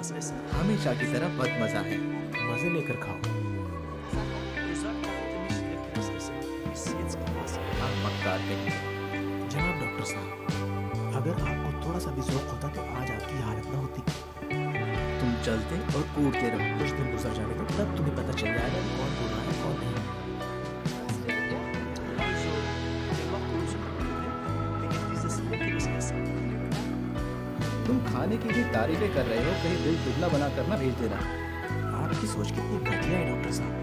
leckeres Essen. हमेशा की तरह बहुत मजा है। मजे लेकर खाओ। Ihr sagt heute nicht leckeres Essen, bis jetzt gegessen. आप पक्का आते हैं। जनाब डॉक्टर साहब, अगर आपको थोड़ा सा भी ज़ौक होता तो आज आपकी हालत ना होती। तुम चलते और कूदते रहो। कुछ दिन गुजर जाने दो, तब तुम्हें पता चल जाएगा कि कौन बुरा है कौन नहीं। Also, wir machen unsere Probleme wegen dieses leckeres Essen. तुम खाने की भी तारीफें कर रहे हो, कहीं दिल दुगना बना करना भेज देना। आपकी सोच कितनी घटिया है डॉक्टर साहब।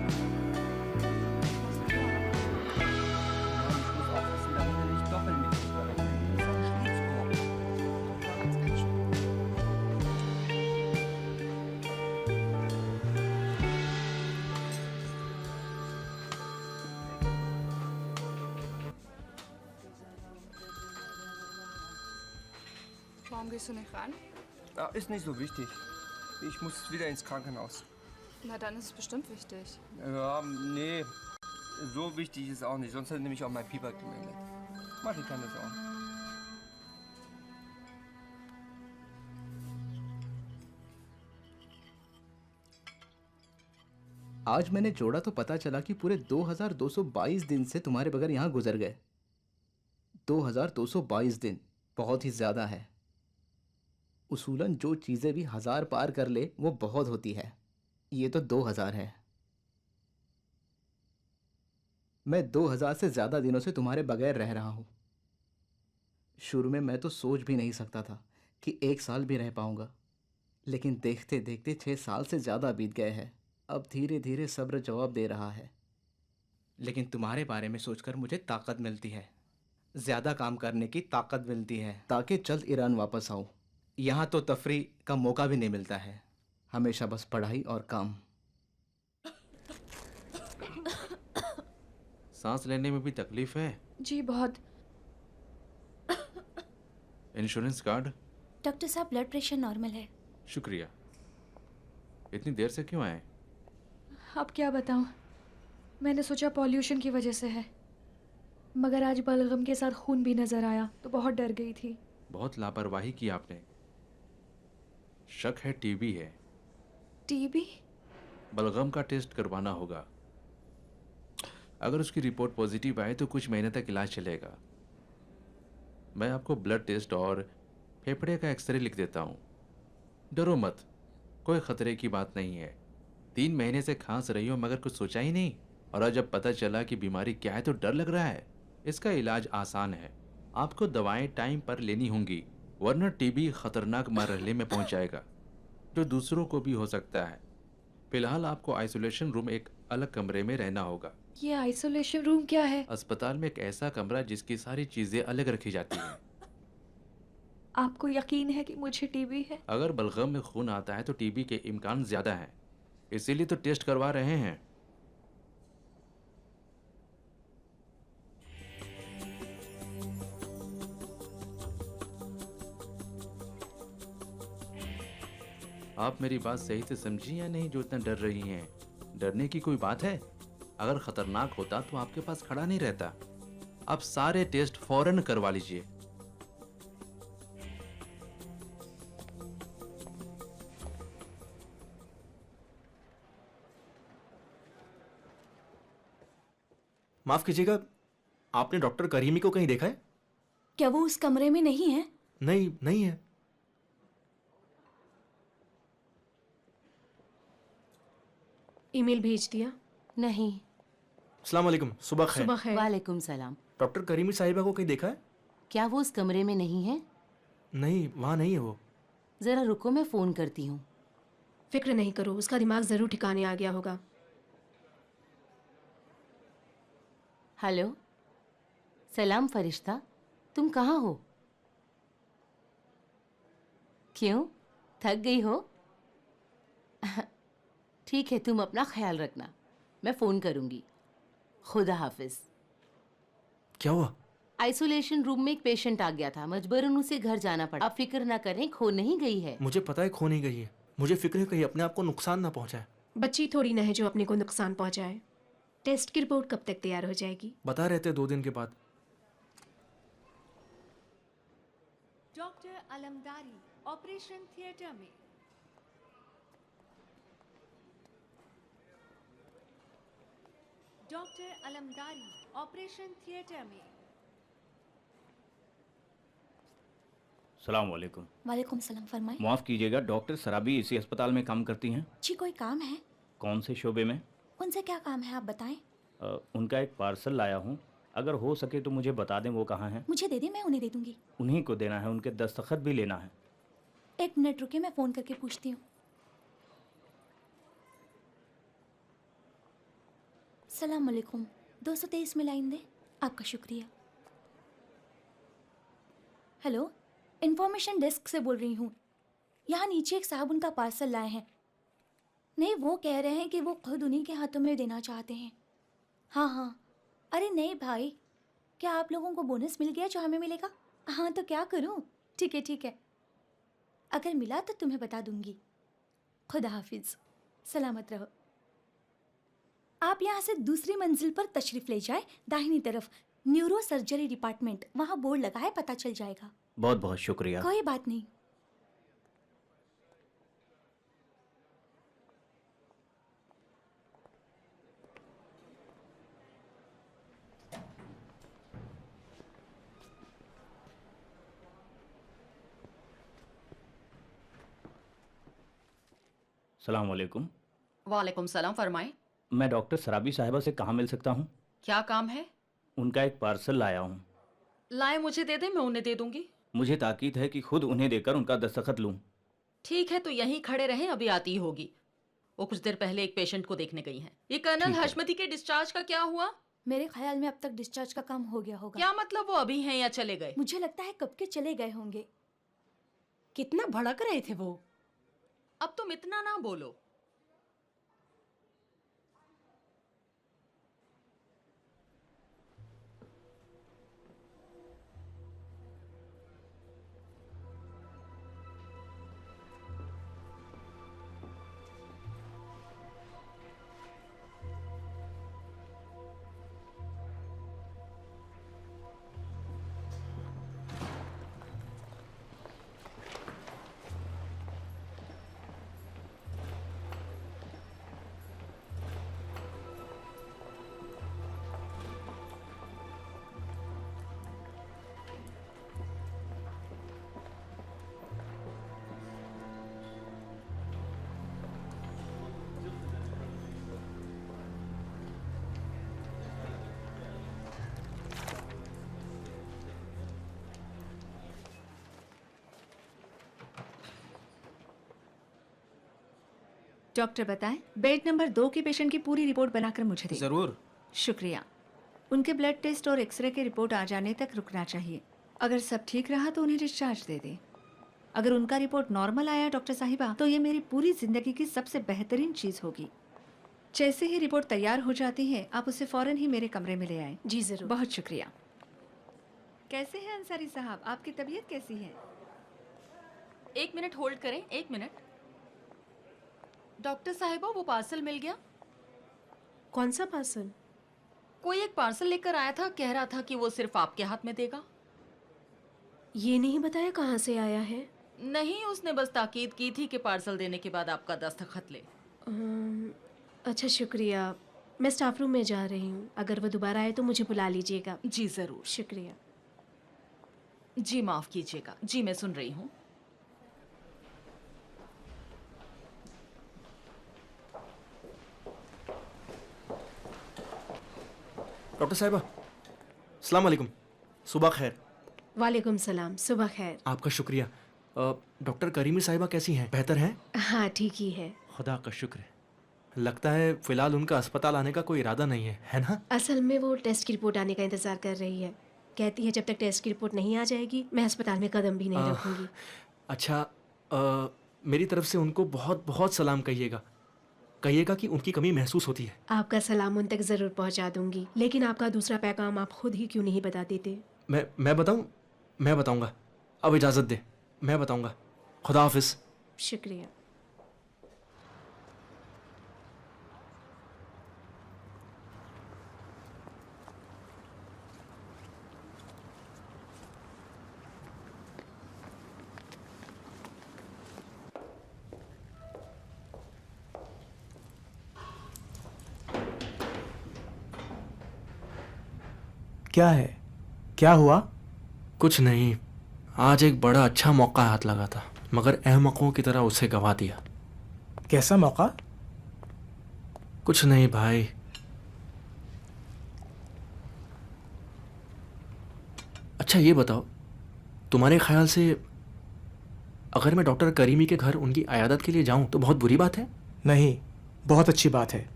Warum gehst du nicht ran? Ja, ist nicht so wichtig. Ich muss wieder ins Krankenhaus. Na, dann ist es bestimmt wichtig. Ja, nee. So wichtig ist auch nicht. Sonst hätte nämlich auch mein Pieper gemeldet. Mach dir keine Sorgen. आज मैंने जोड़ा तो पता चला कि पूरे 2222 दिन से तुम्हारे बगैर यहाँ गुजर गए। 2222 दिन बहुत ही ज्यादा है। उसूलन जो चीजें भी 1000 पार कर ले वो बहुत होती है। ये तो 2000 है। मैं 2000 से ज्यादा दिनों से तुम्हारे बगैर रह रहा हूं। शुरू में मैं तो सोच भी नहीं सकता था कि 1 साल भी रह पाऊंगा, लेकिन देखते देखते 6 साल से ज्यादा बीत गए हैं। अब धीरे धीरे सब्र जवाब दे रहा है। लेकिन तुम्हारे बारे में सोचकर मुझे ताकत मिलती है, ज्यादा काम करने की ताकत मिलती है, ताकि जल्द ईरान वापस आऊं। यहाँ तो तफरी का मौका भी नहीं मिलता है, हमेशा बस पढ़ाई और काम। सांस लेने में भी तकलीफ है? जी बहुत। Insurance card? डॉक्टर साहब ब्लड प्रेशर नॉर्मल है। शुक्रिया। इतनी देर से क्यों आए? अब क्या बताऊं, मैंने सोचा पॉल्यूशन की वजह से है, मगर आज बलगम के साथ खून भी नजर आया तो बहुत डर गई थी। बहुत लापरवाही की आपने। शक है टीबी है। टीबी? बलगम का टेस्ट करवाना होगा। अगर उसकी रिपोर्ट पॉजिटिव आए तो कुछ महीने तक इलाज चलेगा। मैं आपको ब्लड टेस्ट और फेफड़े का एक्सरे लिख देता हूँ। डरो मत, कोई खतरे की बात नहीं है। 3 महीने से खांस रही हो मगर कुछ सोचा ही नहीं, और आज जब पता चला कि बीमारी क्या है तो डर लग रहा है। इसका इलाज आसान है। आपको दवाएं टाइम पर लेनी होंगी, वरना टीबी खतरनाक मरहले में पहुंच जाएगा जो दूसरों को भी हो सकता है। फिलहाल आपको आइसोलेशन रूम, एक अलग कमरे में रहना होगा। ये आइसोलेशन रूम क्या है? अस्पताल में एक ऐसा कमरा जिसकी सारी चीजें अलग रखी जाती हैं। आपको यकीन है कि मुझे टीबी है? अगर बलगम में खून आता है तो टीबी के इम्कान ज्यादा हैं, इसीलिए तो टेस्ट करवा रहे हैं। आप मेरी बात सही से समझी या नहीं जो इतना डर रही हैं? डरने की कोई बात है? अगर खतरनाक होता तो आपके पास खड़ा नहीं रहता। आप सारे टेस्ट फौरन करवा लीजिए। माफ कीजिएगा, आपने डॉक्टर करीमी को कहीं देखा है? क्या वो उस कमरे में नहीं है? नहीं, नहीं है। ईमेल भेज दिया? नहीं। अस्सलाम वालेकुम, सुबह खैर। सुबह खैर। वालेकुम सलाम। डॉक्टर करीमी साहिबा को कहीं देखा है? क्या वो उस कमरे में नहीं है? नहीं, वहाँ नहीं है वो। जरा रुको, मैं फोन करती हूँ। फिक्र नहीं करो, उसका दिमाग जरूर ठिकाने आ गया होगा। हेलो, सलाम फरिश्ता, तुम कहाँ हो? क्यों, थक गई हो? ठीक है, तुम अपना ख्याल रखना, मैं फोन करूंगी। खुदा हाफिज। क्या हुआ? आइसोलेशन रूम में एक पेशेंट आ गया था, मजबूरन उसे घर जाना पड़ा। आप फिक्र ना करें, खो नहीं गई है। मुझे पता है खो नहीं गई है। मुझे फिक्र है कहीं अपने आप को नुकसान ना पहुंचाए। बच्ची थोड़ी ना है जो अपने को नुकसान पहुंचाए। टेस्ट की रिपोर्ट कब तक तैयार हो जाएगी? बता रहे थे 2 दिन के बाद। डॉक्टर अलमदारी ऑपरेशन थिएटर में। डॉक्टर अलमदारी ऑपरेशन थिएटर में। सलाम वालेकुम। वालेकुम सलाम, फरमाएं। माफ़ कीजिएगा, डॉक्टर सराबी इसी अस्पताल में काम करती हैं? जी कोई काम है? कौन से शोबे में? उनसे क्या काम है आप बताएं। उनका एक पार्सल लाया हूँ, अगर हो सके तो मुझे बता दें वो कहाँ है। मुझे दे दें, मैं उन्हें दे दूंगी। उन्हीं को देना है, उनके दस्तखत भी लेना है। एक मिनट रुकिए, मैं फ़ोन करके पूछती हूँ। सलाम अलैकुम, 223 में लाइन दें। आपका शुक्रिया। हेलो, इंफॉर्मेशन डेस्क से बोल रही हूँ। यहाँ नीचे एक साहब उनका पार्सल लाए हैं। नहीं, वो कह रहे हैं कि वो खुद उन्हीं के हाथों में देना चाहते हैं। हाँ हाँ, अरे नहीं भाई, क्या आप लोगों को बोनस मिल गया जो हमें मिलेगा? हाँ तो क्या करूँ? ठीक है ठीक है, अगर मिला तो तुम्हें बता दूंगी। खुदा हाफिज, सलामत रहो। आप यहाँ से दूसरी मंजिल पर तशरीफ़ ले जाए, दाहिनी तरफ न्यूरो सर्जरी डिपार्टमेंट, वहाँ बोर्ड लगा है, पता चल जाएगा। बहुत बहुत शुक्रिया। कोई बात नहीं। सलाम वालेकुम। वालेकुम सलाम, फरमाएं। मैं डॉक्टर सराबी साहिबा से कहाँ मिल सकता हूँ? क्या काम है? उनका एक पार्सल लाया हूँ। लाए मुझे दे दे, मैं उन्हें दे दूंगी। मुझे ताकीद है कि खुद उन्हें देकर उनका दस्तखत लूँ। ठीक है, तो यहीं खड़े रहें, अभी आती ही होगी। वो कुछ देर पहले एक पेशेंट को देखने गई हैं। ये कर्नल हशमती के डिस्चार्ज का क्या हुआ? मेरे ख्याल में अब तक डिस्चार्ज का काम हो गया होगा। क्या मतलब, वो अभी हैं या चले गए? मुझे लगता है कब के चले गए होंगे। कितना भड़क रहे थे वो। अब तुम इतना ना बोलो। डॉक्टर बताएं, बेड नंबर 2 के पेशेंट की पूरी रिपोर्ट बनाकर मुझे दें। ज़रूर। शुक्रिया। उनके ब्लड टेस्ट और एक्सरे की रिपोर्ट आ जाने तक रुकना चाहिए। अगर सब ठीक रहा तो उन्हें डिस्चार्ज दे दें। अगर उनका रिपोर्ट नॉर्मल आया डॉक्टर साहिबा, तो ये मेरी पूरी जिंदगी की सबसे बेहतरीन चीज़ होगी। जैसे ही रिपोर्ट तैयार हो जाती है, आप उसे फ़ौरन ही मेरे कमरे में ले आएं। जी ज़रूर। बहुत शुक्रिया। कैसे हैं अंसारी साहब, आपकी तबीयत कैसी है? 1 मिनट होल्ड करें, 1 मिनट। डॉक्टर साहिबा, वो पार्सल मिल गया? कौन सा पार्सल? कोई एक पार्सल लेकर आया था, कह रहा था कि वो सिर्फ आपके हाथ में देगा। ये नहीं बताया कहाँ से आया है? नहीं, उसने बस ताकीद की थी कि पार्सल देने के बाद आपका दस्तखत ले। अच्छा शुक्रिया, मैं स्टाफ रूम में जा रही हूँ। अगर वो दोबारा आए तो मुझे बुला लीजिएगा। जी ज़रूर। शुक्रिया। जी माफ़ कीजिएगा। जी मैं सुन रही हूँ। डॉक्टर साहिबा, अस्सलाम वालेकुम। सुबह खैर। वालेकुम सलाम, सुबह खैर। आपका शुक्रिया। डॉक्टर करीमी साहिबा कैसी हैं? बेहतर हैं? हाँ ठीक ही है। खुदा का शुक्र है। लगता है फ़िलहाल उनका अस्पताल आने का कोई इरादा नहीं है ना? असल में वो टेस्ट की रिपोर्ट आने का इंतज़ार कर रही है। कहती है जब तक टेस्ट की रिपोर्ट नहीं आ जाएगी मैं अस्पताल में कदम भी नहीं रखूंगी। अच्छा, मेरी तरफ से उनको बहुत बहुत सलाम कहिएगा। कहिएगा कि उनकी कमी महसूस होती है। आपका सलाम उन तक ज़रूर पहुंचा दूंगी, लेकिन आपका दूसरा पैगाम आप खुद ही क्यों नहीं बता देते? मैं बताऊं? मैं बताऊंगा। अब इजाज़त दे, मैं बताऊंगा। खुदा हाफिज़। शुक्रिया। क्या है? क्या हुआ? कुछ नहीं, आज एक बड़ा अच्छा मौका हाथ लगा था, मगर अहमकों की तरह उसे गवा दिया। कैसा मौका? कुछ नहीं भाई। अच्छा ये बताओ, तुम्हारे ख्याल से अगर मैं डॉक्टर करीमी के घर उनकी अयादत के लिए जाऊं तो बहुत बुरी बात है? नहीं, बहुत अच्छी बात है।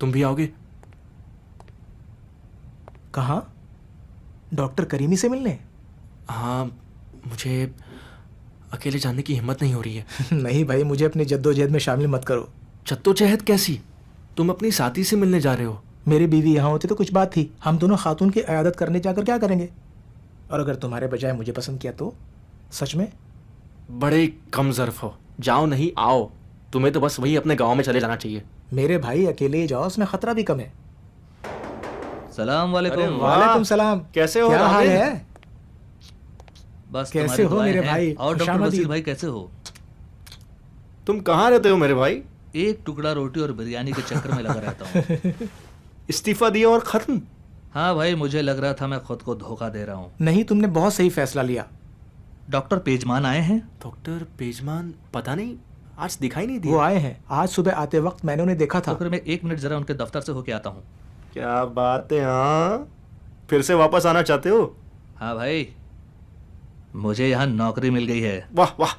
तुम भी आओगे? कहाँ? डॉक्टर करीमी से मिलने? हाँ, मुझे अकेले जाने की हिम्मत नहीं हो रही है। नहीं भाई, मुझे अपनी जद्दोजहद में शामिल मत करो। जद्दोजहद कैसी? तुम अपनी साथी से मिलने जा रहे हो। मेरी बीवी यहाँ होती तो कुछ बात थी, हम दोनों खातून की अयादत करने जाकर क्या करेंगे? और अगर तुम्हारे बजाय मुझे पसंद किया तो? सच में? बड़े कम ज़र्फ हो। जाओ नहीं, आओ। तुम्हें तो बस वही अपने गांव में चले जाना चाहिए। मेरे भाई अकेले ही जाओ, उसमें खतरा भी कम है। सलाम वालेकुम। वालेकुम सलाम। कैसे हो? क्या हाल है? बस कैसे हो मेरे भाई? और डॉक्टर बसीर भाई कैसे हो? तुम कहाँ रहते हो मेरे भाई? एक टुकड़ा रोटी और बिरयानी के चक्कर में लगा रहता हूँ। इस्तीफा दिया और खत्म? हाँ भाई, मुझे लग रहा था मैं खुद को धोखा दे रहा हूँ। नहीं, तुमने बहुत सही फैसला लिया। डॉक्टर पेजमान आए हैं? डॉक्टर पेजमान? पता नहीं, आज दिखाई नहीं दिया। वो आए हैं, आज सुबह आते वक्त मैंने उन्हें देखा था। तो फिर मैं 1 मिनट जरा उनके दफ्तर से होके आता हूँ। क्या बात है। हाँ, फिर से वापस आना चाहते हो? हाँ भाई, मुझे यहाँ नौकरी मिल गई है। वाह वाह।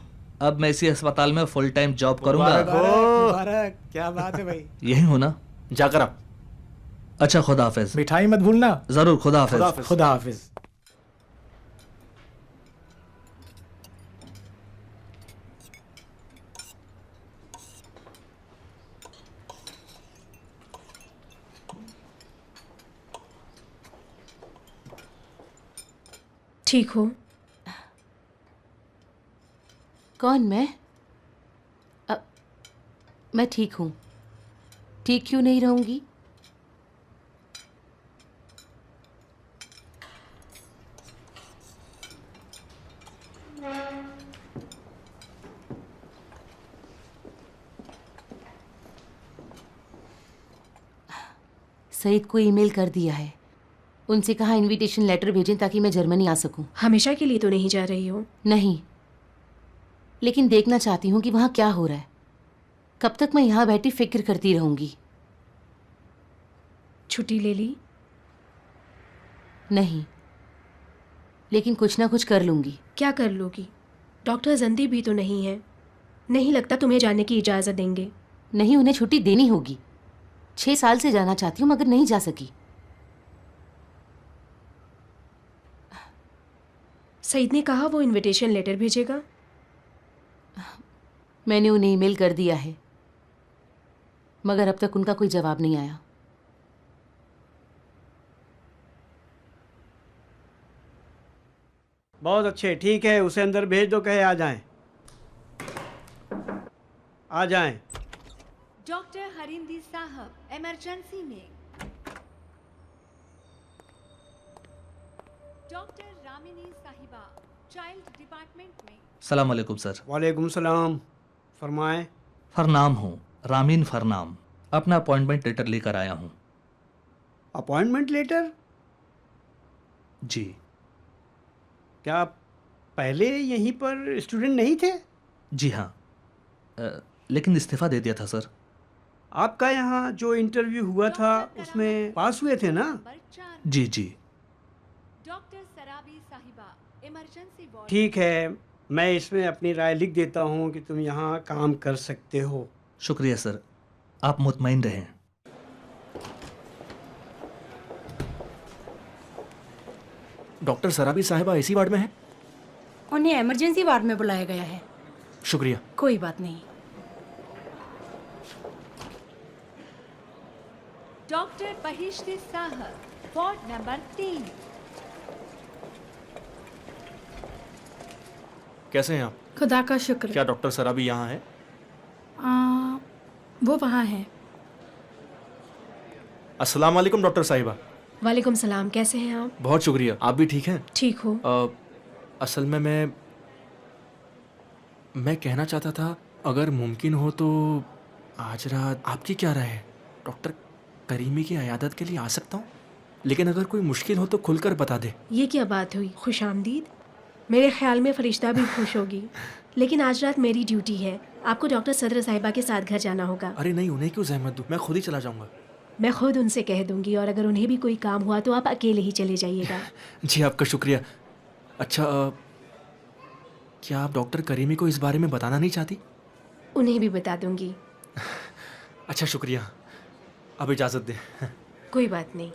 अब मैं इसी अस्पताल में फुल टाइम जॉब करूंगा। मुबारक, क्या बात है भाई। यही हो ना? जाकर आप। अच्छा, खुदा हाफिज। मिठाई मत भूलना। जरूर, खुदा हाफिज। खुदा हाफिज। ठीक हो? कौन? मैं ठीक हूँ। ठीक क्यों नहीं रहूँगी? सईद को ईमेल कर दिया है। उनसे कहा इनविटेशन लेटर भेजें ताकि मैं जर्मनी आ सकूं। हमेशा के लिए तो नहीं जा रही हो? नहीं, लेकिन देखना चाहती हूँ कि वहाँ क्या हो रहा है। कब तक मैं यहाँ बैठी फिक्र करती रहूँगी? छुट्टी ले ली? नहीं, लेकिन कुछ ना कुछ कर लूँगी। क्या कर लोगी? डॉक्टर जंदी भी तो नहीं है। नहीं लगता तुम्हें जाने की इजाज़त देंगे। नहीं, उन्हें छुट्टी देनी होगी। 6 साल से जाना चाहती हूँ मगर नहीं जा सकी। सईद ने कहा वो इनविटेशन लेटर भेजेगा। मैंने उन्हें ईमेल कर दिया है मगर अब तक उनका कोई जवाब नहीं आया। बहुत अच्छे, ठीक है, उसे अंदर भेज दो, कहे आ जाएं। आ जाएं। डॉक्टर हरिंदी साहब, इमरजेंसी में। डॉक्टर रामिनी साहिबा, चाइल्ड डिपार्टमेंट में। सलाम वालेकुम सर। वालेकुम सलाम। फरमाएं। फरनाम हूँ, रामीन फरनाम। अपना अपॉइंटमेंट लेटर लेकर आया हूँ। Appointment letter? जी। क्या आप पहले यहीं पर स्टूडेंट नहीं थे? जी हाँ, लेकिन इस्तीफ़ा दे दिया था सर। आपका यहाँ जो इंटरव्यू हुआ था उसमें पास हुए थे ना? जी जी। डॉक्टर सराबी साहिबा, इमरजेंसी वार्ड। ठीक है, मैं इसमें अपनी राय लिख देता हूँ कि तुम यहाँ काम कर सकते हो। शुक्रिया सर, आप मुतमईन रहें। डॉक्टर सराबी साहिबा इसी वार्ड में है? उन्हें इमरजेंसी वार्ड में बुलाया गया है। शुक्रिया। कोई बात नहीं। डॉक्टर बहिश्ती साहब, वार्ड नंबर 3। कैसे हैं आप? खुदा का शुक्र। क्या डॉक्टर सराबी यहाँ है? वो वहाँ है। अस्सलाम वालेकुम डॉक्टर साहिबा। वालेकुम सलाम, कैसे हैं आप? बहुत शुक्रिया, आप भी ठीक हैं? ठीक हो? असल में मैं कहना चाहता था, अगर मुमकिन हो तो आज रात आपकी क्या राय है? डॉक्टर करीमी की अयादत के लिए आ सकता हूँ? लेकिन अगर कोई मुश्किल हो तो खुलकर बता दे। ये क्या बात हुई खुशामदीद? मेरे ख्याल में फरिश्ता भी खुश होगी। लेकिन आज रात मेरी ड्यूटी है, आपको डॉक्टर सदर साहिबा के साथ घर जाना होगा। अरे नहीं, उन्हें क्यों जहमत दूं, मैं खुद ही चला जाऊंगा। मैं खुद उनसे कह दूंगी, और अगर उन्हें भी कोई काम हुआ तो आप अकेले ही चले जाइएगा। जी आपका शुक्रिया। अच्छा क्या आप डॉक्टर करीमी को इस बारे में बताना नहीं चाहती? उन्हें भी बता दूंगी। अच्छा शुक्रिया, अब इजाज़त दें। कोई बात नहीं।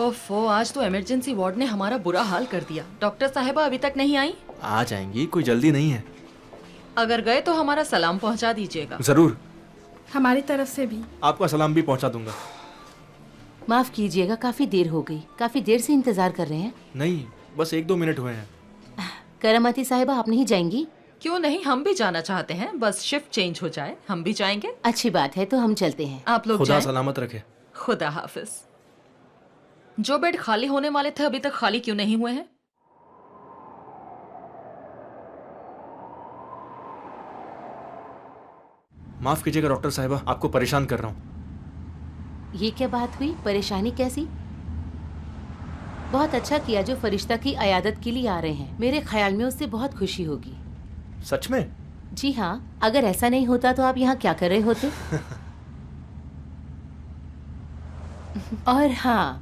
ओफो, आज तो इमरजेंसी वार्ड ने हमारा बुरा हाल कर दिया। डॉक्टर साहिबा अभी तक नहीं आई? आ जाएंगी, कोई जल्दी नहीं है। अगर गए तो हमारा सलाम पहुंचा दीजिएगा। जरूर, हमारी तरफ से भी। आपका सलाम भी पहुंचा दूंगा। माफ कीजिएगा, काफी देर हो गई। काफी देर से इंतजार कर रहे हैं। नहीं, बस 1-2 मिनट हुए हैं। करामती साहिबा, आप नहीं जाएंगी? क्यों नहीं, हम भी जाना चाहते हैं। बस शिफ्ट चेंज हो जाए, हम भी जाएंगे। अच्छी बात है, तो हम चलते हैं। आप लोग खुदा जाएं। सलामत रखे। खुदा हाफिज। जो बेड खाली होने वाले थे अभी तक खाली क्यों नहीं हुए हैं? माफ कीजिएगा डॉक्टर साहिबा, आपको परेशान कर रहा हूँ। ये क्या बात हुई? परेशानी कैसी? बहुत अच्छा किया जो फरिश्ता की अयादत के लिए आ रहे हैं। मेरे ख्याल में उससे बहुत खुशी होगी। सच में? जी हाँ, अगर ऐसा नहीं होता तो आप यहाँ क्या कर रहे होते? और हाँ,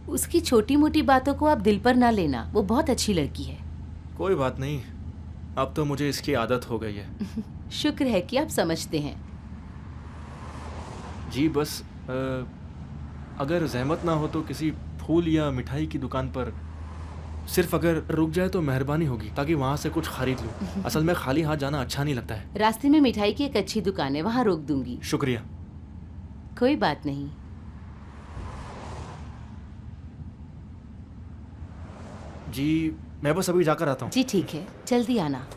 उसकी छोटी मोटी बातों को आप दिल पर ना लेना, वो बहुत अच्छी लड़की है। कोई बात नहीं, अब तो मुझे इसकी आदत हो गई है। शुक्र है कि आप समझते हैं। जी बस अगर जहमत ना हो तो किसी फूल या मिठाई की दुकान पर सिर्फ अगर रुक जाए तो मेहरबानी होगी, ताकि वहाँ से कुछ खरीद लूँ। असल में खाली हाथ जाना अच्छा नहीं लगता है। रास्ते में मिठाई की एक अच्छी दुकान है, वहाँ रोक दूंगी। शुक्रिया। कोई बात नहीं। जी मैं बस अभी जाकर आता हूँ। जी ठीक है, जल्दी आना।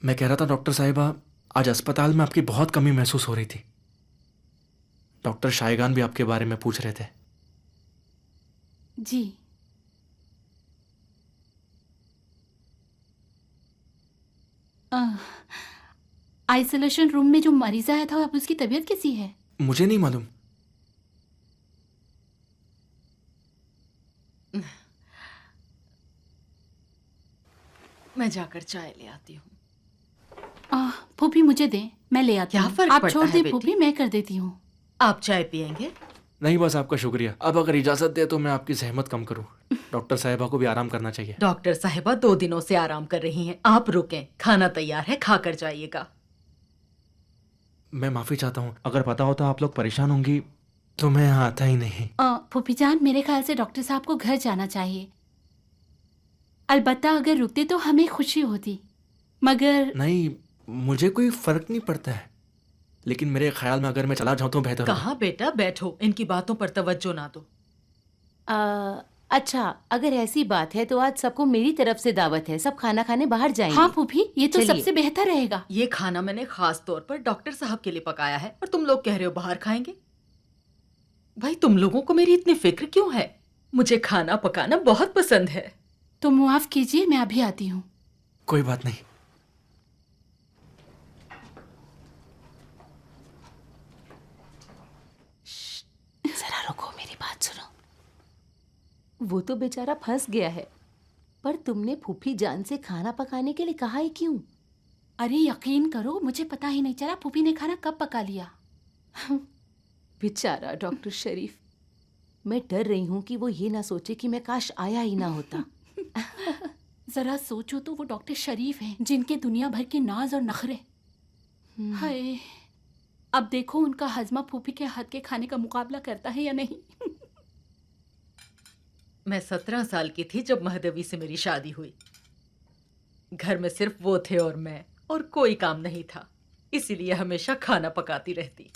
मैं कह रहा था डॉक्टर साहिबा, आज अस्पताल में आपकी बहुत कमी महसूस हो रही थी। डॉक्टर शायगान भी आपके बारे में पूछ रहे थे। जी। आइसोलेशन रूम में जो मरीज आया था, अब उसकी तबीयत कैसी है? मुझे नहीं मालूम। मैं जाकर चाय ले आती हूँ। फूफी मुझे दें, मैं ले आती क्या हूँ। फर्क आप पड़ता छोड़ है दें बेटी? फूफी, मैं कर देती हूँ। आप चाय पियेंगे? नहीं बस आपका शुक्रिया। अब अगर इजाजत दे तो मैं आपकी जहमत कम करूं। डॉक्टर साहिबा को भी आराम करना चाहिए। डॉक्टर साहिबा 2 दिनों से आराम कर रही हैं। आप रुकें, खाना तैयार है, खाकर जाइएगा। मैं माफी चाहता हूँ, अगर पता होता आप लोग परेशान होंगी तो मैं यहाँ आता ही नहीं। फूफी जान, मेरे ख्याल से डॉक्टर साहब को घर जाना चाहिए। अलबत्ता अगर रुकते तो हमें खुशी होती, मगर नहीं, मुझे कोई फर्क नहीं पड़ता है, लेकिन मेरे ख्याल में अगर मैं चला जाऊं तो बेहतर होगा। कहाँ बेटा, बैठो, इनकी बातों पर तवज्जो ना दो। अच्छा, अगर ऐसी बात है तो आज सबको मेरी तरफ से दावत है। सब खाना खाने बाहर जाएंगे। हाँ फूफी, ये तो चलिए। सबसे बेहतर रहेगा। ये खाना मैंने खास तौर पर डॉक्टर साहब के लिए पकाया है और तुम लोग कह रहे हो बाहर खाएंगे। भाई तुम लोगों को मेरी इतनी फिक्र क्यों है? मुझे खाना पकाना बहुत पसंद है। तो माफ कीजिए, मैं अभी आती हूँ। कोई बात नहीं। जरा रुको, मेरी बात सुनो। वो तो बेचारा फंस गया है, पर तुमने फूफी जान से खाना पकाने के लिए कहा है क्यों? अरे यकीन करो, मुझे पता ही नहीं चला फूफी ने खाना कब पका लिया। बेचारा डॉक्टर शरीफ। मैं डर रही हूँ कि वो ये ना सोचे कि मैं काश आया ही ना होता। जरा सोचो तो, वो डॉक्टर शरीफ हैं जिनके दुनिया भर के नाज और नखरे। हाय, अब देखो उनका हजमा फूफी के हाथ के खाने का मुकाबला करता है या नहीं। मैं 17 साल की थी जब महदेवी से मेरी शादी हुई। घर में सिर्फ वो थे और मैं, और कोई काम नहीं था, इसीलिए हमेशा खाना पकाती रहती।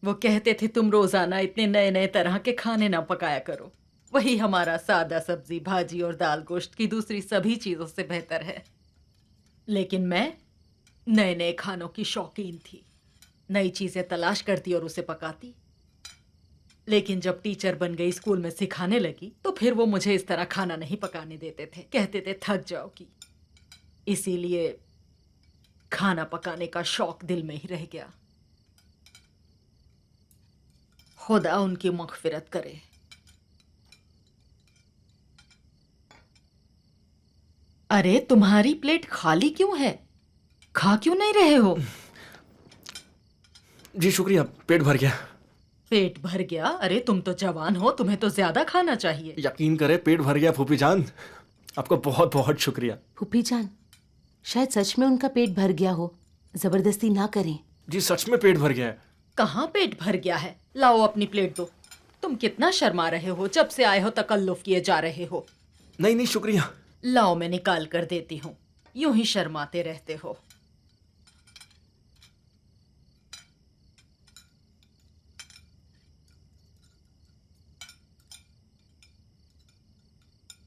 वो कहते थे तुम रोजाना इतने नए नए तरह के खाने ना पकाया करो, वही हमारा सादा सब्जी भाजी और दाल गोश्त की दूसरी सभी चीजों से बेहतर है। लेकिन मैं नए नए खानों की शौकीन थी, नई चीजें तलाश करती और उसे पकाती। लेकिन जब टीचर बन गई, स्कूल में सिखाने लगी, तो फिर वो मुझे इस तरह खाना नहीं पकाने देते थे, कहते थे थक जाओगी। इसीलिए खाना पकाने का शौक दिल में ही रह गया। खुदा उनकी मग़फ़िरत करे। अरे तुम्हारी प्लेट खाली क्यों है? खा क्यों नहीं रहे हो? जी शुक्रिया, पेट भर गया। पेट भर गया? अरे तुम तो जवान हो, तुम्हें तो ज्यादा खाना चाहिए। यकीन करें पेट भर गया फूफी जान, आपका बहुत बहुत शुक्रिया। फूफी जान, शायद सच में उनका पेट भर गया हो, जबरदस्ती ना करें। जी सच में पेट भर गया है। कहाँ पेट भर गया है? लाओ अपनी प्लेट दो। तुम कितना शर्मा रहे हो, जब से आए हो तकल्लुफ किए जा रहे हो। नहीं नहीं शुक्रिया। लाओ मैं निकाल कर देती हूँ, यूं ही शर्माते रहते हो।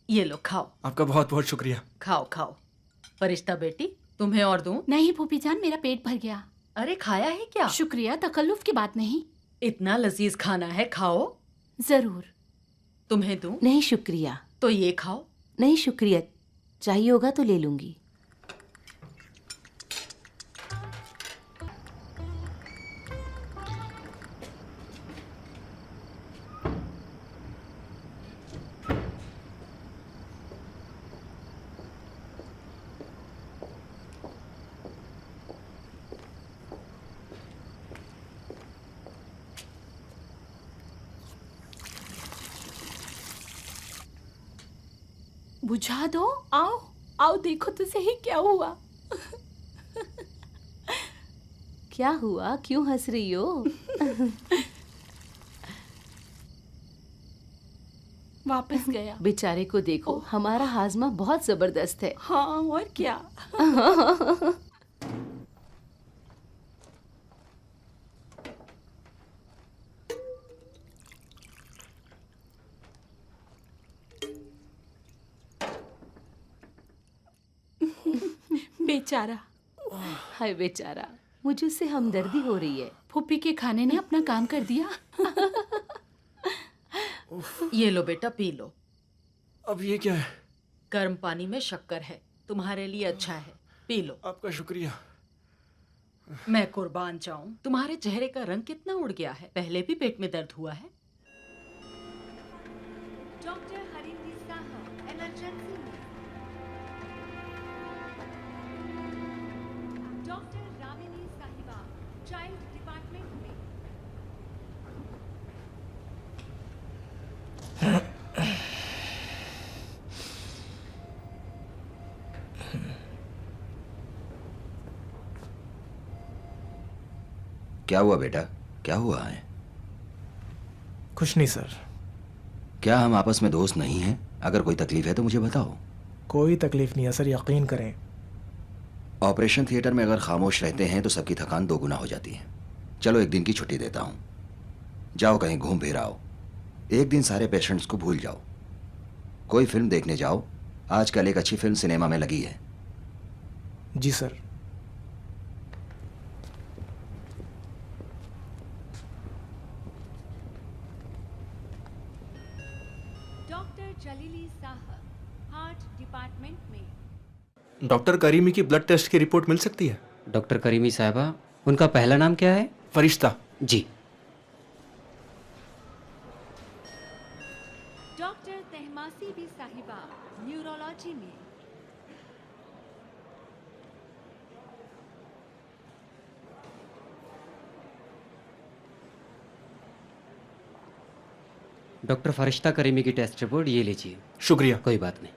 ये लो खाओ। आपका बहुत बहुत शुक्रिया। खाओ खाओ। फरिश्ता बेटी, तुम्हें और दूं? नहीं फूफी जान, मेरा पेट भर गया। अरे खाया है क्या? शुक्रिया, तकल्लुफ की बात नहीं। इतना लजीज खाना है, खाओ। जरूर। तुम्हें दूं? नहीं शुक्रिया। तो ये खाओ। नहीं शुक्रिया, चाहिए होगा तो ले लूंगी। बुझा दो। आओ आओ, देखो तो सही क्या हुआ। क्या हुआ? क्यों हंस रही हो? वापस गया। बेचारे को देखो, हमारा हाजमा बहुत जबरदस्त है। हाँ और क्या। बेचारा। हाय बेचारा, मुझे उससे हमदर्दी हो रही है। फूफी के खाने ने अपना काम कर दिया। ये लो बेटा, पी लो। अब ये क्या है? गर्म पानी में शक्कर है, तुम्हारे लिए अच्छा है, पी लो। आपका शुक्रिया। मैं कुर्बान जाऊं, तुम्हारे चेहरे का रंग कितना उड़ गया है। पहले भी पेट में दर्द हुआ है? डॉक्टर हरिंदी साहब, इमरजेंसी में। डॉक्टर रामिनी साहिबा, चाइल्ड डिपार्टमेंट में। क्या हुआ बेटा, क्या हुआ है? कुछ नहीं सर। क्या हम आपस में दोस्त नहीं हैं? अगर कोई तकलीफ है तो मुझे बताओ। कोई तकलीफ नहीं है सर, यकीन करें। ऑपरेशन थिएटर में अगर खामोश रहते हैं तो सबकी थकान दोगुना हो जाती है। चलो एक दिन की छुट्टी देता हूँ, जाओ कहीं घूम फिर आओ। एक दिन सारे पेशेंट्स को भूल जाओ, कोई फिल्म देखने जाओ। आजकल एक अच्छी फिल्म सिनेमा में लगी है। जी सर। डॉक्टर जलीली साहब, हार्ट डिपार्टमेंट में। डॉक्टर करीमी की ब्लड टेस्ट की रिपोर्ट मिल सकती है? डॉक्टर करीमी साहबा, उनका पहला नाम क्या है? फरिश्ता। जी। डॉक्टर तहमासी बी साहिबा, न्यूरोलॉजी में। डॉक्टर फरिश्ता करीमी की टेस्ट रिपोर्ट ये लीजिए। शुक्रिया। कोई बात नहीं।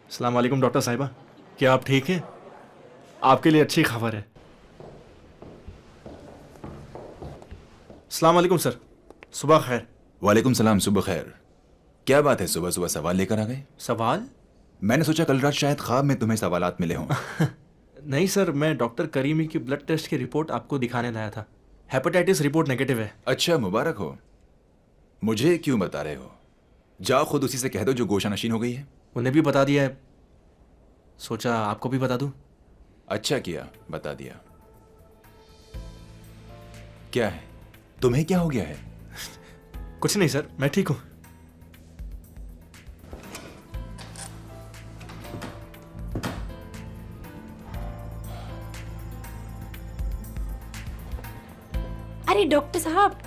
अस्सलाम वालेकुम डॉक्टर साहिबा, क्या आप ठीक हैं? आपके लिए अच्छी खबर है। अस्सलाम वालेकुम सर, सुबह खैर। वालेकुम सलाम, सुबह खैर। क्या बात है, सुबह सुबह सवाल लेकर आ गए? सवाल? मैंने सोचा कल रात शायद ख्वाब में तुम्हें सवालात मिले हों। नहीं सर, मैं डॉक्टर करीमी की ब्लड टेस्ट की रिपोर्ट आपको दिखाने लाया था। हेपेटाइटिस रिपोर्ट नेगेटिव है। अच्छा, मुबारक हो। मुझे क्यों बता रहे हो? जाओ खुद उसी से कह दो जो गोशा नशीन हो गई है। उन्हें भी बता दिया है, सोचा आपको भी बता दूं। अच्छा किया, बता दिया। क्या है, तुम्हें क्या हो गया है? कुछ नहीं सर, मैं ठीक हूं। अरे डॉक्टर साहब।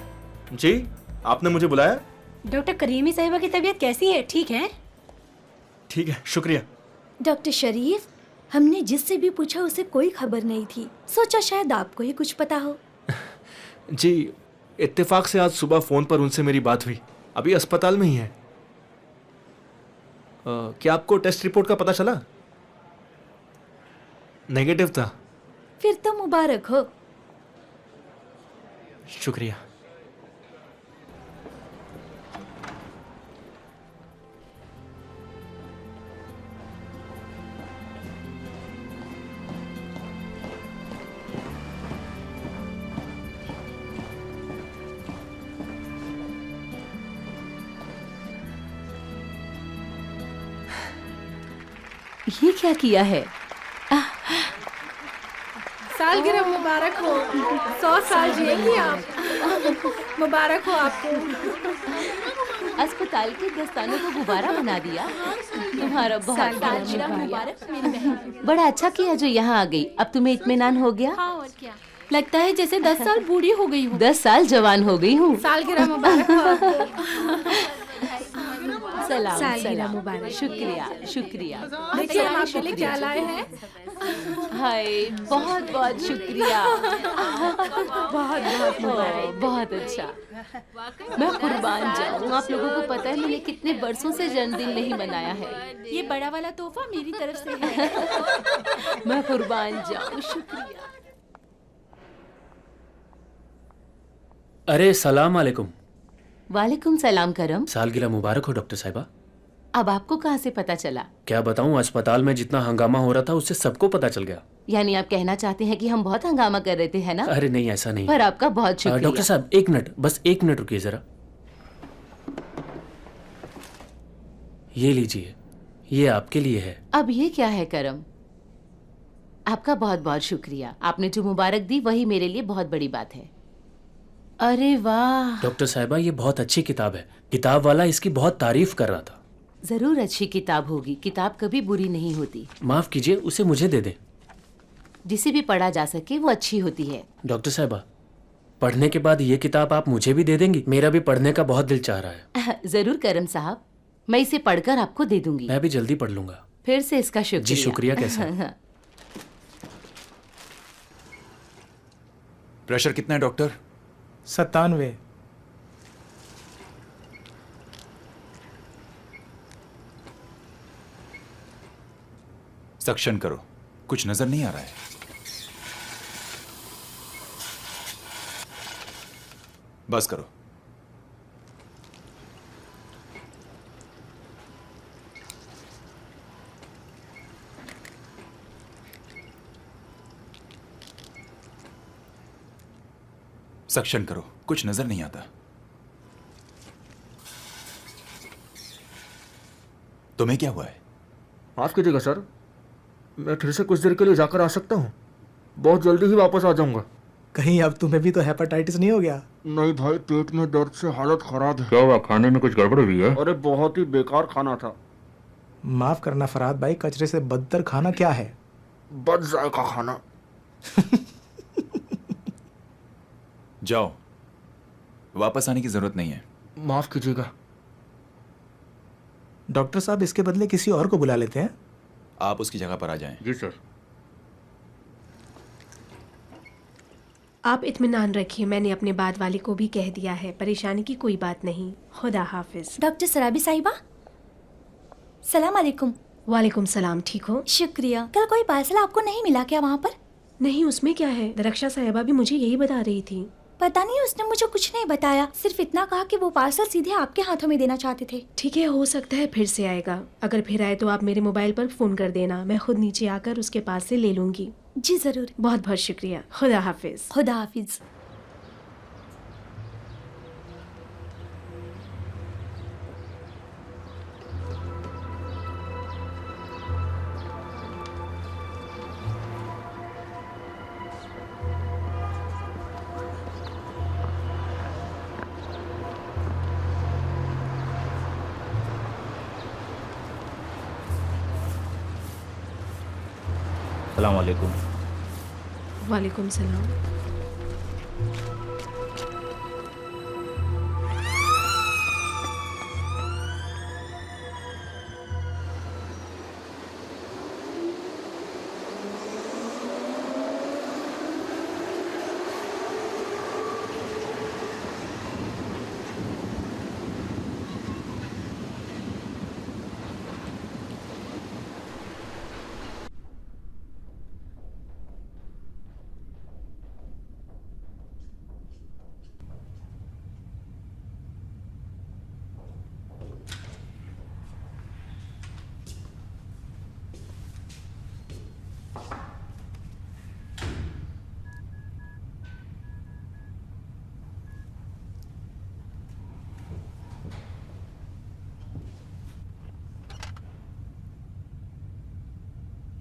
जी, आपने मुझे बुलाया? डॉक्टर करीमी साहिबा की तबीयत कैसी है? ठीक है? ठीक है, शुक्रिया। डॉक्टर शरीफ, हमने जिससे भी पूछा उसे कोई खबर नहीं थी, सोचा शायद आपको ही कुछ पता हो। जी, इत्तेफाक से आज सुबह फोन पर उनसे मेरी बात हुई, अभी अस्पताल में ही है। क्या आपको टेस्ट रिपोर्ट का पता चला? नेगेटिव था। फिर तो मुबारक हो। शुक्रिया। ये क्या किया है? सालगिरह मुबारक हो। 100 साल जिएंगी आप। मुबारक हो आपको। अस्पताल के दस्तानों को गुब्बारा बना दिया। तुम्हारा बहुत मुबारक। बड़ा अच्छा किया जो यहाँ आ गई। अब तुम्हें इत्मीनान हो गया? हाँ, और क्या। लगता है जैसे 10 साल बूढ़ी हो गई हूँ। 10 साल जवान हो गई हूँ। सालगिरह मुबारक हो आपको। सलाम सालगिरह मुबारक। शुक्रिया शुक्रिया। देखिए हम आपके लिए क्या लाए हैं। हाय, बहुत बहुत शुक्रिया। बहुत बहुत मुबारक। बहुत अच्छा। मैं कुर्बान जाऊँ। आप लोगों को पता है मैंने कितने बरसों से जन्मदिन नहीं मनाया है। ये बड़ा वाला तोहफा मेरी तरफ से है। मैं कुर्बान जाऊँ। शुक्रिया। अरे सलाम वालेकुम। वालेकुम सलाम करम। सालगिरह मुबारक हो डॉक्टर साहिबा। अब आपको कहाँ से पता चला? क्या बताऊं, अस्पताल में जितना हंगामा हो रहा था उससे सबको पता चल गया। यानी आप कहना चाहते हैं कि हम बहुत हंगामा कर रहे थे, है ना? अरे नहीं, ऐसा नहीं। पर आपका बहुत शुक्रिया। डॉक्टर साहब एक मिनट, बस एक मिनट रुकिए जरा। ये लीजिए, ये आपके लिए है। अब ये क्या है करम? आपका बहुत बहुत शुक्रिया। आपने जो मुबारक दी वही मेरे लिए बहुत बड़ी बात है। अरे वाह डॉक्टर साहिबा, ये बहुत अच्छी किताब है। किताब वाला इसकी बहुत तारीफ कर रहा था। जरूर अच्छी किताब होगी। किताब कभी बुरी नहीं होती। माफ कीजिए, उसे मुझे दे दे। जिसे भी पढ़ा जा सके वो अच्छी होती है। डॉक्टर साहिबा, पढ़ने के बाद ये किताब आप मुझे भी दे देंगी? मेरा भी पढ़ने का बहुत दिल चाह रहा है। जरूर करम साहब, मैं इसे पढ़कर आपको दे दूंगी। मैं भी जल्दी पढ़ लूंगा। फिर से इसका शुक्रिया। जी शुक्रिया। कैसा? प्रेशर कितना है डॉक्टर? 97। सक्शन करो, कुछ नजर नहीं आ रहा है। बस करो। सक्शन करो, कुछ नजर नहीं आता। तुम्हें क्या हुआ है? माफ कीजिएगा सर, मैं फिर से कुछ देर के लिए जाकर आ सकता हूँ? बहुत जल्दी ही वापस आ जाऊंगा। कहीं अब तुम्हें भी तो हेपेटाइटिस नहीं हो गया? नहीं भाई, पेट में दर्द से हालत खराब है। क्या हुआ, खाने में कुछ गड़बड़ हुई है? अरे बहुत ही बेकार खाना था। माफ करना फराद भाई, कचरे से बदतर खाना क्या है? बद जायका खाना। जाओ, वापस आने की जरूरत नहीं है। माफ कीजिएगा डॉक्टर साहब, इसके बदले किसी और को बुला लेते हैं। आप उसकी जगह पर आ जाएं। जी सर। आप इत्मीनान रखिए, मैंने अपने बाद वाले को भी कह दिया है। परेशानी की कोई बात नहीं। खुदा हाफिज। डॉक्टर सराबी साहिबा, सलाम अलैकुम। वालेकुम सलाम, ठीक हो? शुक्रिया। कल कोई पार्सल आपको नहीं मिला क्या वहाँ पर? नहीं, उसमें क्या है, रक्षा साहिबा भी मुझे यही बता रही थी। पता नहीं, उसने मुझे कुछ नहीं बताया, सिर्फ इतना कहा कि वो पार्सल सीधे आपके हाथों में देना चाहते थे। ठीक है, हो सकता है फिर से आएगा। अगर फिर आए तो आप मेरे मोबाइल पर फोन कर देना, मैं खुद नीचे आकर उसके पास से ले लूंगी। जी जरूर। बहुत बहुत शुक्रिया। खुदा हाफिज। खुदा हाफिज। अस्सलाम वालेकुम। वालेकुम सलाम।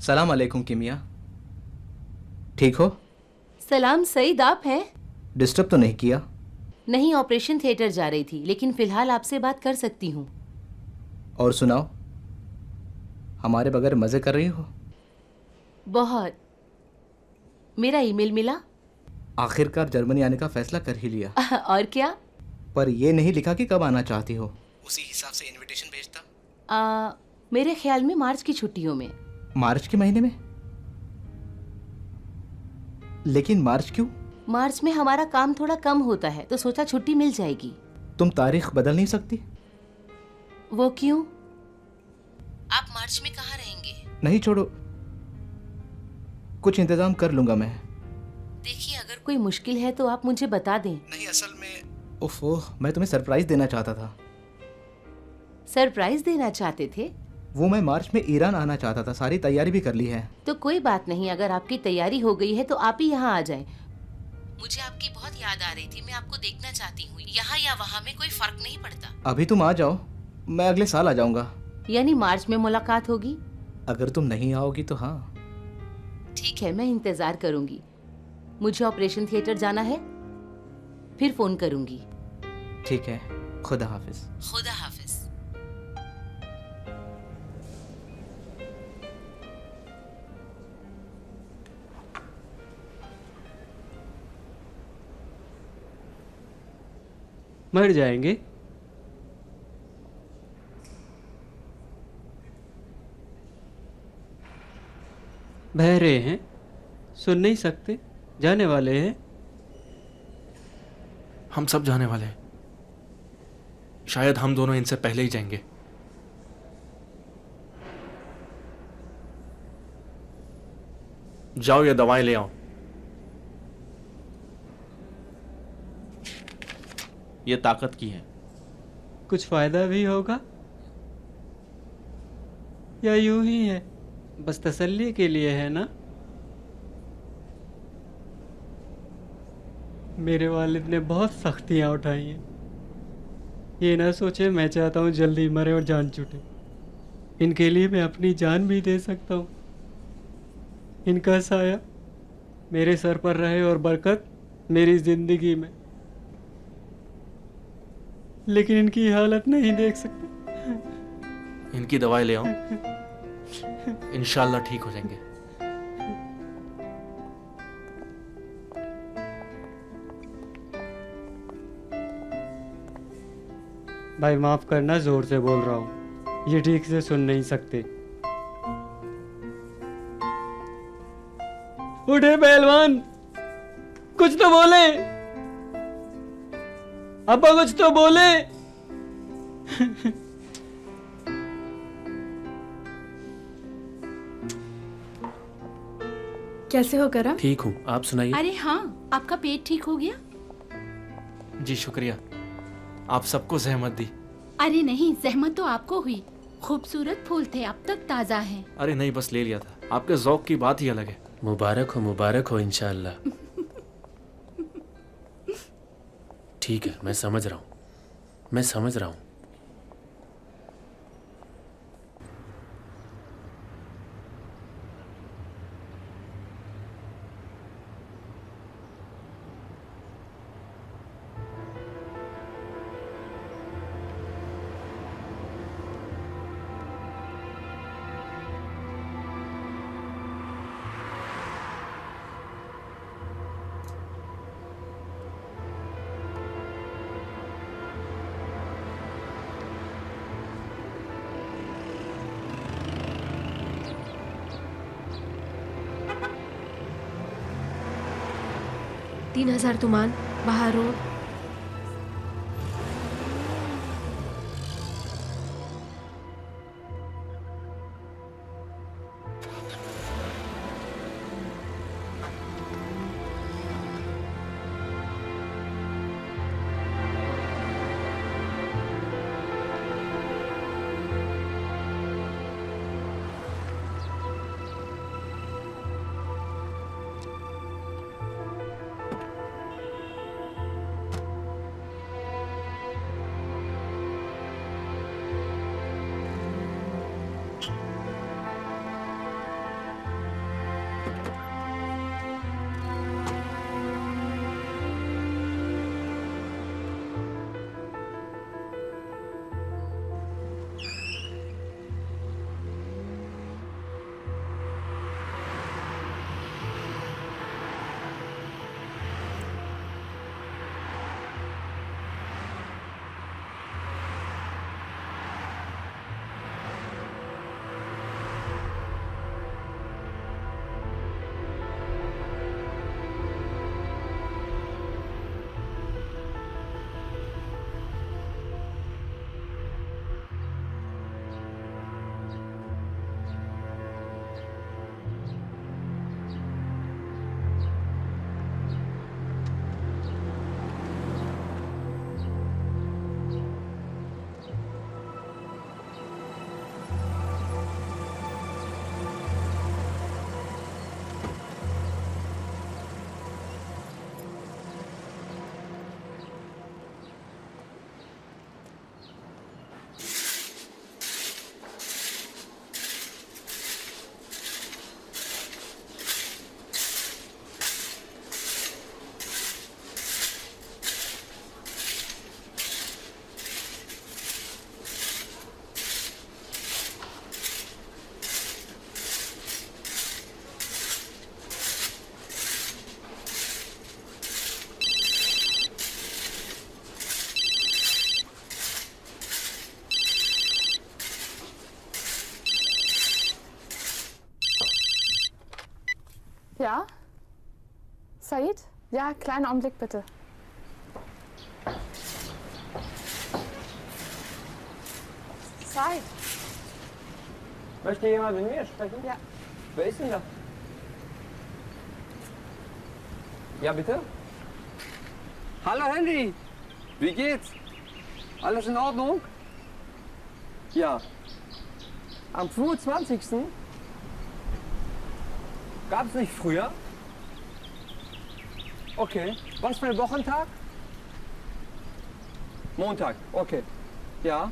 सलाम अलैकुम किमिया, ठीक हो? सलाम सईद, आप हैं? डिस्टर्ब तो नहीं किया? नहीं, ऑपरेशन थिएटर जा रही थी, लेकिन फिलहाल आपसे बात कर सकती हूँ। और सुनाओ, हमारे बगैर मजे कर रही हो? बहुत। मेरा ईमेल मिला? आखिरकार जर्मनी आने का फैसला कर ही लिया। और क्या? पर ये नहीं लिखा कि कब आना चाहती हो, उसी हिसाब से इनविटेशन भेजता। मेरे ख्याल में मार्च की छुट्टियों में। मार्च के महीने में? लेकिन मार्च क्यों? मार्च में हमारा काम थोड़ा कम होता है, तो सोचा छुट्टी मिल जाएगी। तुम तारीख बदल नहीं सकती? वो क्यों? आप मार्च में कहाँ रहेंगे? नहीं, छोड़ो, कुछ इंतजाम कर लूंगा मैं। देखिए, अगर कोई मुश्किल है तो आप मुझे बता दें। नहीं, असल में ओफो, मैं तुम्हें सरप्राइज देना चाहता था। सरप्राइज देना चाहते थे? वो मैं मार्च में ईरान आना चाहता था, सारी तैयारी भी कर ली है। तो कोई बात नहीं, अगर आपकी तैयारी हो गई है तो आप ही यहाँ आ जाएं। मुझे आपकी बहुत याद आ रही थी, मैं आपको देखना चाहती हूँ। यहाँ या वहाँ में कोई फर्क नहीं पड़ता। अभी तुम आ जाओ, मैं अगले साल आ जाऊंगा। यानी मार्च में मुलाकात होगी? अगर तुम नहीं आओगी तो हाँ। ठीक है, मैं इंतजार करूंगी। मुझे ऑपरेशन थिएटर जाना है, फिर फोन करूंगी। ठीक है, खुदा हाफिज। खुदा हाफिज। मर जाएंगे। बहरे हैं, सुन नहीं सकते, जाने वाले हैं। हम सब जाने वाले हैं। शायद हम दोनों इनसे पहले ही जाएंगे। जाओ, ये दवाएं ले आओ। ये ताकत की है। कुछ फायदा भी होगा या यूं ही है, बस तसल्ली के लिए है ना? मेरे वालिद ने बहुत सख्तियां उठाई हैं। ये ना सोचे मैं चाहता हूँ जल्दी मरे और जान छूटे। इनके लिए मैं अपनी जान भी दे सकता हूँ। इनका साया मेरे सर पर रहे और बरकत मेरी जिंदगी में, लेकिन इनकी हालत नहीं देख सकते। इनकी दवाई ले आओ, इंशाल्लाह ठीक हो जाएंगे। भाई माफ करना, जोर से बोल रहा हूँ, ये ठीक से सुन नहीं सकते। उठे पहलवान, कुछ तो बोले। अब्बा कुछ तो बोले। कैसे हो करम? ठीक हूँ, आप सुनाइए। अरे हाँ, आपका पेट ठीक हो गया? जी शुक्रिया, आप सबको जहमत दी। अरे नहीं, जहमत तो आपको हुई। खूबसूरत फूल थे, अब तक ताज़ा हैं। अरे नहीं, बस ले लिया था। आपके ज़ौक़ की बात ही अलग है। मुबारक हो इंशाअल्लाह। ठीक है, मैं समझ रहा हूँ। तीन 3000 तुमान, बाहर road. Ja? Said? Ja, kleinen Augenblick bitte. Said? Möchte jemand mit mir sprechen? Ja. Wer ist denn da? Ja, bitte? Hallo Henry! Wie geht's? Alles in Ordnung? Ja. Am 25. Gab es nicht früher? Okay. Was für ein Wochentag? Montag, okay. Ja.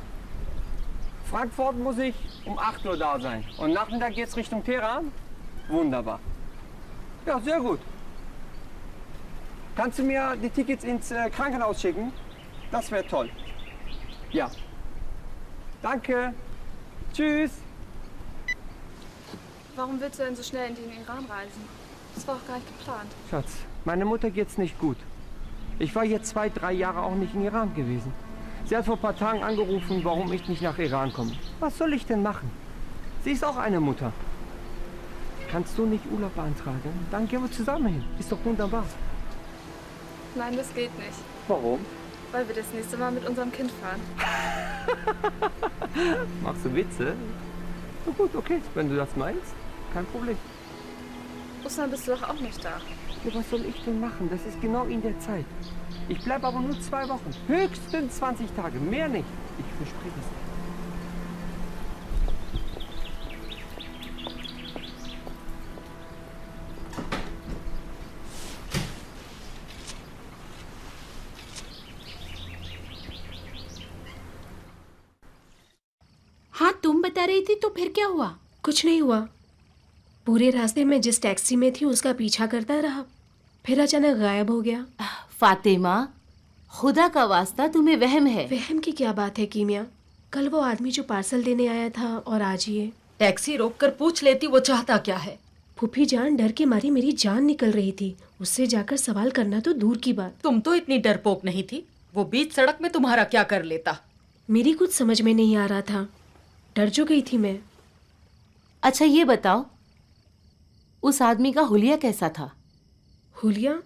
Frankfurt muss ich um 8 Uhr da sein. Und Nachmittag geht's Richtung Teheran? Wunderbar. Ja, sehr gut. Kannst du mir die Tickets ins Krankenhaus schicken? Das wäre toll. Ja. Danke. Tschüss. Warum willst du denn so schnell in den Iran reisen? Das war auch gar nicht geplant. Schatz, meine Mutter geht's nicht gut. Ich war jetzt 2, 3 Jahre auch nicht in Iran gewesen. Sie hat vor ein paar Tagen angerufen, warum ich nicht nach Iran komme. Was soll ich denn machen? Sie ist auch eine Mutter. Kannst du nicht Urlaub beantragen? Dann gehen wir zusammen hin. Ist doch wunderbar. Nein, das geht nicht. Warum? Weil wir das nächste Mal mit unserem Kind fahren. Machst du Witze? Na gut, okay, wenn du das meinst, kein Problem. Ostern bist du doch auch nicht da. Ja, was soll ich denn machen? Das ist genau in der Zeit. Ich bleibe aber nur 2 Wochen. Höchstens 20 Tage, mehr nicht. Ich verspreche es. हाँ, तुम बता रही थी, तो फिर क्या हुआ? कुछ नहीं हुआ। पूरे रास्ते में जिस टैक्सी में थी उसका पीछा करता रहा, फिर अचानक गायब हो गया। फातिमा, खुदा का वास्ता, तुम्हें वहम है। वहम की क्या बात है कीमिया? कल वो आदमी जो पार्सल देने आया था और आज ये। टैक्सी रोककर पूछ लेती वो चाहता क्या है। फूफी जान, डर के मारी मेरी जान निकल रही थी। उससे जाकर सवाल करना तो दूर की बात। तुम तो इतनी डरपोक नहीं थी। वो बीच सड़क में तुम्हारा क्या कर लेता? मेरी कुछ समझ में नहीं आ रहा था, डर जो गई थी मैं। अच्छा ये बताओ, उस आदमी का हुलिया कैसा था? हुलिया?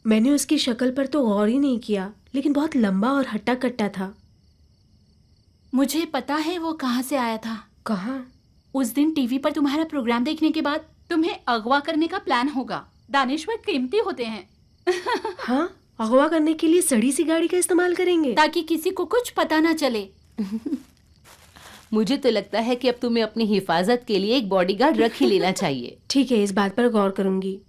मैंने उसकी शक्ल पर तो गौर ही नहीं किया, लेकिन बहुत लंबा और हट्टा कट्टा था। मुझे पता है वो कहाँ से आया था। कहाँ? उस दिन टीवी पर तुम्हारा प्रोग्राम देखने के बाद तुम्हें अगवा करने का प्लान होगा। दानिश्वर कीमती होते हैं। हाँ, अगवा करने के लिए सड़ी सी गाड़ी का इस्तेमाल करेंगे ताकि किसी को कुछ पता ना चले। मुझे तो लगता है कि अब तुम्हें अपनी हिफाजत के लिए एक बॉडीगार्ड रख ही लेना चाहिए। ठीक है, इस बात पर गौर करूंगी।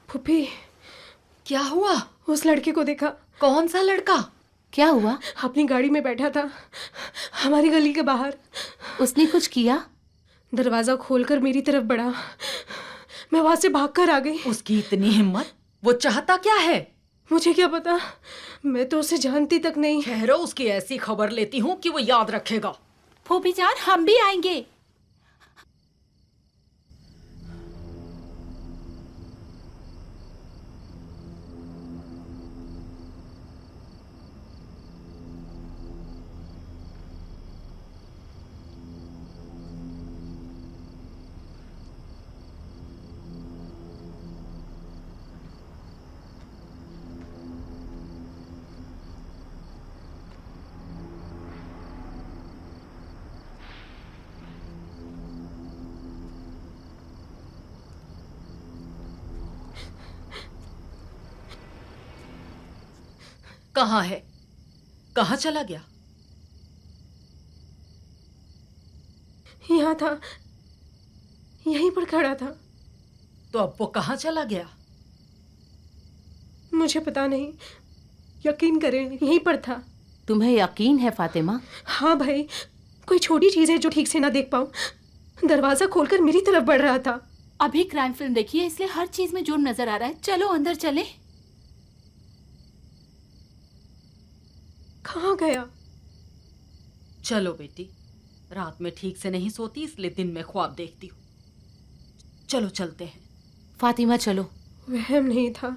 फूफी, क्या हुआ? उस लड़के को देखा। कौन सा लड़का? क्या हुआ? अपनी गाड़ी में बैठा था, हमारी गली के बाहर। उसने कुछ किया? दरवाजा खोलकर मेरी तरफ बढ़ा, मैं वहां से भागकर आ गई। उसकी इतनी हिम्मत! वो चाहता क्या है? मुझे क्या पता, मैं तो उसे जानती तक नहीं। ठहरो, उसकी ऐसी खबर लेती हूँ कि वो याद रखेगा। फूफी जान, हम भी आएंगे। कहाँ है? कहाँ चला गया? यहाँ था, यहीं पर खड़ा था। तो अब वो कहाँ चला गया? मुझे पता नहीं, यकीन करें यहीं पर था। तुम्हें यकीन है फातिमा? हाँ भाई, कोई छोटी चीज है जो ठीक से ना देख पाऊं। दरवाजा खोलकर मेरी तरफ बढ़ रहा था। अभी क्राइम फिल्म देखी है, इसलिए हर चीज में जुर्म नजर आ रहा है। चलो अंदर चले। कहाँ गया? चलो बेटी, रात में ठीक से नहीं सोती, इसलिए दिन में ख्वाब देखती हूँ। चलो चलते हैं। फातिमा चलो। वहम नहीं था,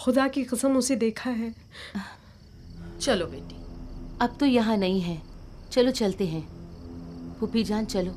खुदा की कसम उसे देखा है। चलो बेटी। अब तो यहाँ नहीं है, चलो चलते हैं। फूफी जान चलो।